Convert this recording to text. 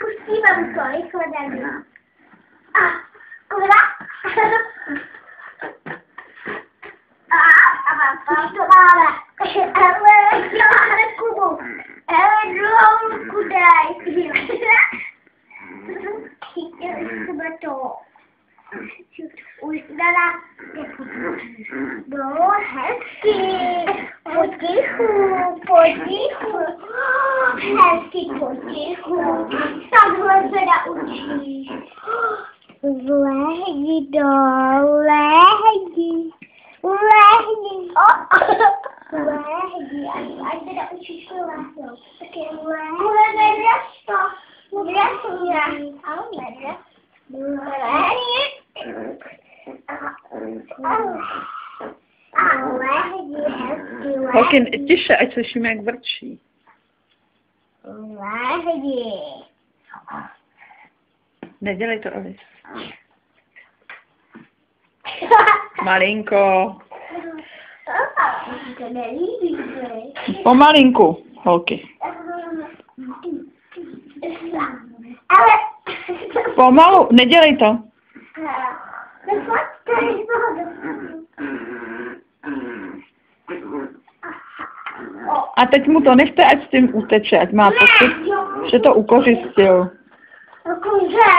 Pustíme mu to, rychle jdeme. Kurva. To máme. Hele, Kubu. Hele, dlouhku dej. Chytili jsme to. Už dala. No, hezky. Potichu. Hezky, potichu. Takhle se naučíš. Lehni lehni. Lehni, ať se naučíš to lehnout. Tak je lehni. Ale nedrž to. Nedrž mě. Ale nedrž. Lehni. Holky, tiše, ať slyšíme, jak vrčí. Lehni. Nedělej to, Alice. Malinko. To nelíbí, Pomalinku, holky. Ale... Pomalu, nedělej to. A teď mu to nechte, ať s tím uteče, ať má pocit, že to ukořistil. Kuře.